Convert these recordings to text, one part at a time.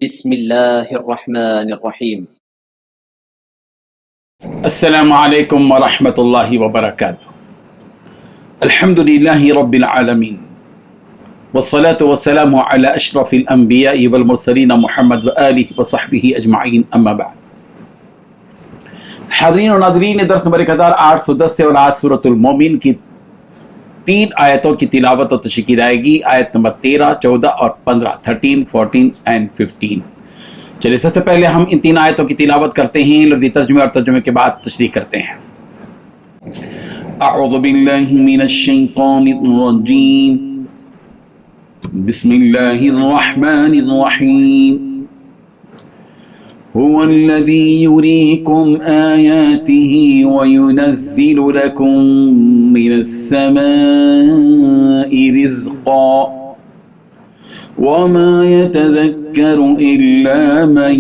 بسم الله الرحمن الرحيم. السلام عليكم ورحمة الله وبركاته. الحمد لله رب العالمين والصلاة والسلام على أشرف الأنبياء والمرسلين محمد وآله وصحبه أجمعين أما بعد. حاضرین و ناظرین، درس نمبر 1810 سے اور آج سورۃ المومن کی 3 آیتوں کی تلاوت و تشریح کی جائے گی. آیت نمبر 13، 14 اور 15، 13، 14 and 15. چلیے سب سے پہلے ہم ان 3 آیتوں کی تلاوت کرتے ہیں، لفظی ترجمے اور ترجمے کے بعد تشریح کرتے ہیں. اعوذ باللہ من الشیطان الرجیم، بسم اللہ الرحمن الرحیم. هو الذي يريكم آياته وينزل لكم من السماء رزقا وما يتذكر إلا من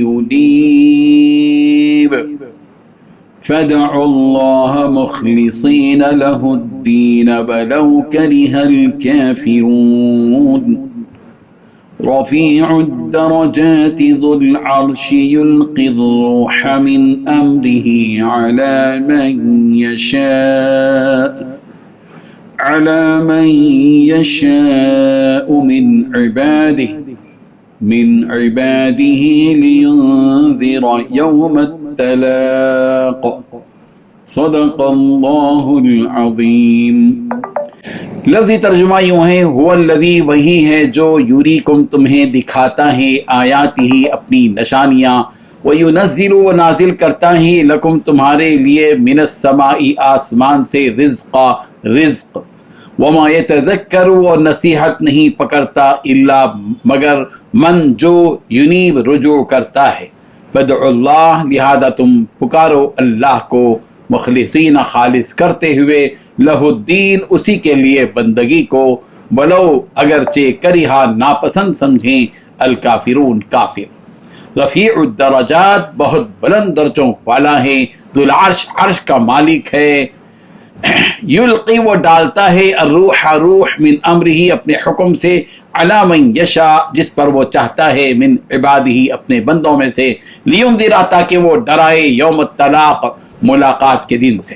ينيب فادعوا الله مخلصين له الدين ولو كره الكافرون. رفيع الدرجات ذو العرش يلقي الروح من أمره على من يشاء من عباده لينذر يوم التلاق. صدق اللہ العظیم. لفظی ترجمہ یوں ہے، هو الذی، وہی ہے جو یوریکم تمہیں دکھاتا ہے، آیاتہ اپنی نشانیاں، وینزل و نازل کرتا ہے، لکم تمہارے لیے، من السماء آسمان سے، رزقا رزق، وما یتذکر اور نصیحت نہیں پکڑتا، الا مگر من جو ینیب رجوع کرتا ہے. فادعوا اللہ، لہذا تم پکارو اللہ کو، مخلصین خالص کرتے ہوئے، لہ الدین اسی کے لیے بندگی کو، ولو اگرچہ کرہا ناپسند سمجھیں، الکافرون کافر. رفیع الدرجات بہت بلند درجوں والا ہے، ذو العرش عرش کا مالک ہے. یلقی وہ ڈالتا ہے، الروح روح، من امرہ اپنے حکم سے، علی من یشاء جس پر وہ چاہتا ہے، من عبادہ اپنے بندوں میں سے، لینذر تاکہ وہ ڈرائے، یوم الطلاق ملاقات کے دن سے.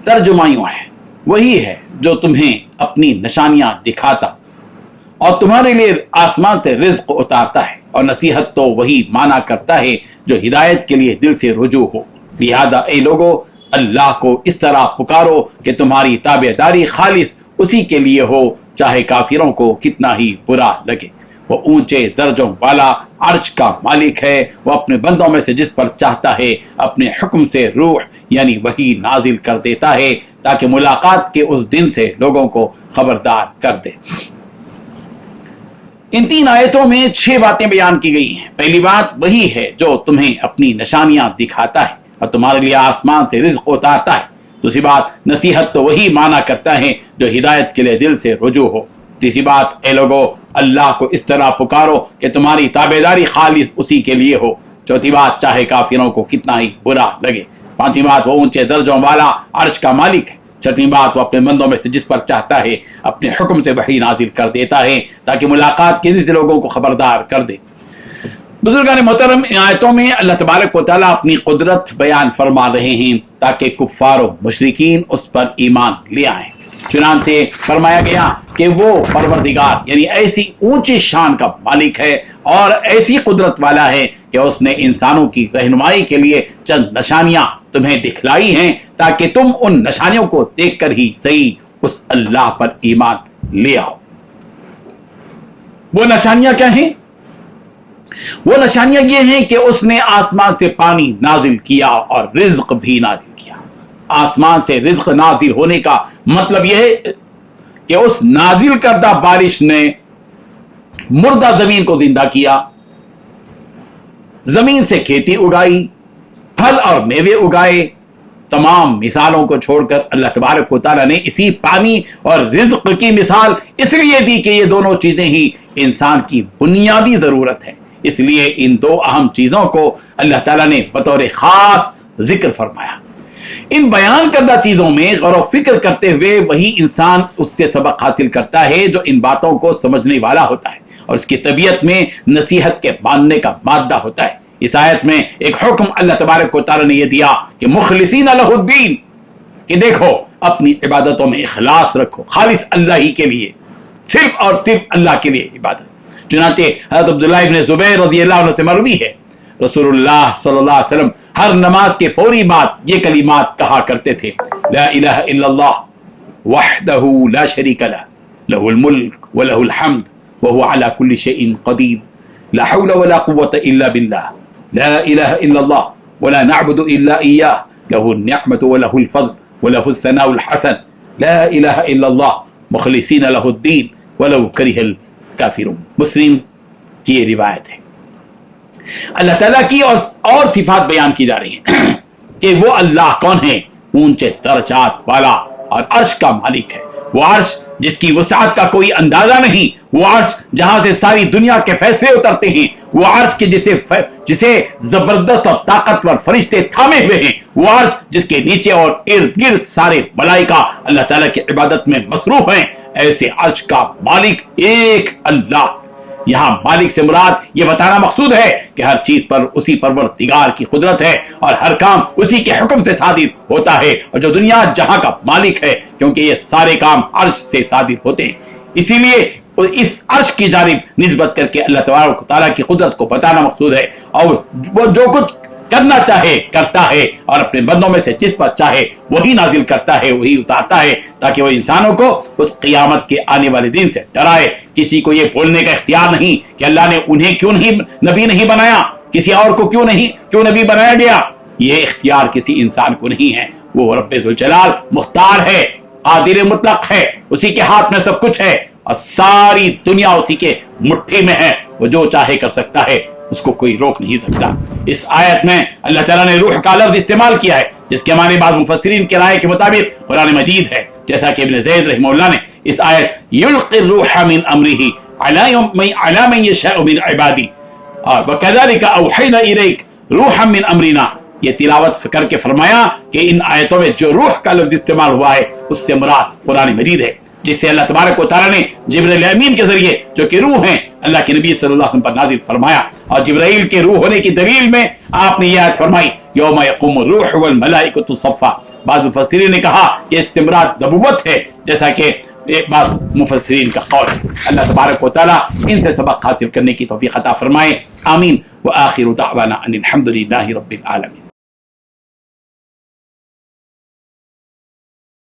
ترجمہ یوں ہے، وہی ہے جو تمہیں اپنی نشانیاں دکھاتا اور تمہارے لیے آسمان سے رزق اتارتا ہے، اور نصیحت تو وہی مانا کرتا ہے جو ہدایت کے لیے دل سے رجوع ہو. لہذا اے لوگو، اللہ کو اس طرح پکارو کہ تمہاری تابعداری خالص اسی کے لیے ہو، چاہے کافروں کو کتنا ہی برا لگے. وہ اونچے درجوں والا عرش کا مالک ہے، وہ اپنے بندوں میں سے جس پر چاہتا ہے اپنے حکم سے روح یعنی وحی نازل کر دیتا ہے تاکہ ملاقات کے اس دن سے لوگوں کو خبردار کر دے. ان 3 آیتوں میں 6 باتیں بیان کی گئی ہیں. پہلی بات، وہی ہے جو تمہیں اپنی نشانیاں دکھاتا ہے اور تمہارے لیے آسمان سے رزق اتارتا ہے. دوسری بات، نصیحت تو وہی مانا کرتا ہے جو ہدایت کے لیے دل سے رجوع ہو. تیسری بات، اے لوگو، اللہ کو اس طرح پکارو کہ تمہاری تابعداری خالص اسی کے لیے ہو. چوتھی بات، چاہے کافروں کو کتنا ہی برا لگے. پانچویں بات، وہ اونچے درجوں والا عرش کا مالک ہے. چھٹویں بات، وہ اپنے بندوں میں سے جس پر چاہتا ہے اپنے حکم سے وحی نازل کر دیتا ہے تاکہ ملاقات کے دن سے لوگوں کو خبردار کر دے. بزرگان محترم، ان آیتوں میں اللہ تبارک و تعالیٰ اپنی قدرت بیان فرما رہے ہیں تاکہ کفار و مشرکین اس پر ایمان لے آئیں. چنانچہ فرمایا گیا کہ وہ پروردگار یعنی ایسی اونچی شان کا مالک ہے اور ایسی قدرت والا ہے کہ اس نے انسانوں کی رہنمائی کے لیے چند نشانیاں تمہیں دکھلائی ہیں تاکہ تم ان نشانیوں کو دیکھ کر ہی صحیح اس اللہ پر ایمان لے آؤ. وہ نشانیاں کیا ہیں؟ وہ نشانیاں یہ ہیں کہ اس نے آسمان سے پانی نازل کیا اور رزق بھی نازل کیا. آسمان سے رزق نازل ہونے کا مطلب یہ ہے کہ اس نازل کردہ بارش نے مردہ زمین کو زندہ کیا، زمین سے کھیتی اگائی، پھل اور میوے اگائے. تمام مثالوں کو چھوڑ کر اللہ تبارک و تعالیٰ نے اسی پانی اور رزق کی مثال اس لیے دی کہ یہ دونوں چیزیں ہی انسان کی بنیادی ضرورت ہے. اس لیے ان 2 اہم چیزوں کو اللہ تعالیٰ نے بطور خاص ذکر فرمایا. ان بیان کردہ چیزوں میں غور و فکر کرتے ہوئے وہی انسان اس سے سبق حاصل کرتا ہے جو ان باتوں کو سمجھنے والا ہوتا ہے اور اس کی طبیعت میں نصیحت کے ماننے کا مادہ ہوتا ہے۔ اس آیت میں ایک حکم اللہ تبارک و تعالیٰ نے یہ دیا کہ مخلصین لہ الدین، کہ دیکھو اپنی عبادتوں میں اخلاص رکھو، خالص اللہ ہی کے لیے، صرف اور صرف اللہ کے لیے عبادت۔ چنانچہ حضرت عبداللہ ابن زبیر رضی اللہ عنہ سے مروی ہے، رسول اللہ صلی اللہ علیہ وسلم ہر نماز کے فوری بعد یہ کلمات کہا کرتے تھے، لا الہ الا اللہ وحدہ لا شریک لہ، لہ الملک ولہ الحمد وہو علی کل شیء قدیر، لا حول ولا قوة الا باللہ، لا الہ الا اللہ ولا نعبد الا ایاہ، لہ النعمت ولہ الفضل ولہ الثناء الحسن، لا الہ الا اللہ مخلصین لہ الدین ولو کرہ الکافرون۔ مسلم کی یہ روایت ہے۔ اللہ تعالیٰ کی اور صفات بیان کی جا رہی ہیں کہ وہ اللہ کون ہے؟ اونچے درجات والا اور عرش کا مالک ہے۔ وہ عرش جس کی وسعت کا کوئی اندازہ نہیں، وہ عرش جہاں سے ساری دنیا کے فیصلے اترتے ہیں، وہ عرش کے جسے زبردست اور طاقتور فرشتے تھامے ہوئے ہیں، وہ عرش جس کے نیچے اور ارد گرد سارے ملائکہ اللہ تعالیٰ کی عبادت میں مصروف ہیں، ایسے عرش کا مالک ایک اللہ۔ یہاں مالک سے مراد یہ بتانا مقصود ہے کہ ہر چیز پر اسی پروردگار کی قدرت ہے اور ہر کام اسی کے حکم سے صادر ہوتا ہے، اور جو دنیا جہاں کا مالک ہے، کیونکہ یہ سارے کام عرش سے صادر ہوتے ہیں، اسی لیے اس عرش کی جانب نسبت کر کے اللہ تبارک و تعالیٰ کی قدرت کو بتانا مقصود ہے، اور وہ جو کچھ کرنا چاہے کرتا ہے، اور اپنے بندوں میں سے جس پر چاہے وہی نازل کرتا ہے، وہی اتارتا ہے، تاکہ وہ انسانوں کو اس قیامت کے آنے والے دن سے ڈرائے۔ کسی کو یہ بولنے کا اختیار نہیں کہ اللہ نے انہیں کیوں نہیں نبی نہیں بنایا، کسی اور کو کیوں نبی بنایا گیا، یہ اختیار کسی انسان کو نہیں ہے۔ وہ رب ذوالجلال مختار ہے، قادر مطلق ہے، اسی کے ہاتھ میں سب کچھ ہے، اور ساری دنیا اسی کے مٹھی میں ہے، وہ جو چاہے کر سکتا ہے، اس کو کوئی روک نہیں سکتا۔ اس آیت میں اللہ تعالیٰ نے روح کا لفظ استعمال کیا ہے، جس کے معنی بعض مفسرین کی رائے کے مطابق قرآن مجید ہے، جیسا کہ ابن زید رحمہ اللہ نے اس آیت یلقی الروح من امرہ علی من یشاء من عبادی وکذلک اوحینا الیک روحا من امرنا، یہ تلاوت کر کے فرمایا کہ ان آیتوں میں جو روح کا لفظ استعمال ہوا ہے اس سے مراد قرآن مجید ہے، جس سے اللہ تبارک و تعالیٰ نے جبرائیل امین کے ذریعے، جو کہ روح ہیں، اللہ کے نبی صلی اللہ علیہ وسلم پر نازل فرمایا۔ اور جبرائیل کے روح ہونے کی دلیل میں آپ نے یہ آیت فرمائی، یوم یقوم الروح والملائکۃ صفا۔ بعض مفسرین نے کہا کہ اس سے مراد نبوت ہے، جیسا کہ بعض مفسرین کا قول ہے۔ اللہ تبارک و تعالیٰ ان سے سبق حاصل کرنے کی توفیق عطا فرمائے، آمین۔ وآخر دعوانا ان الحمد للہ رب العالمین۔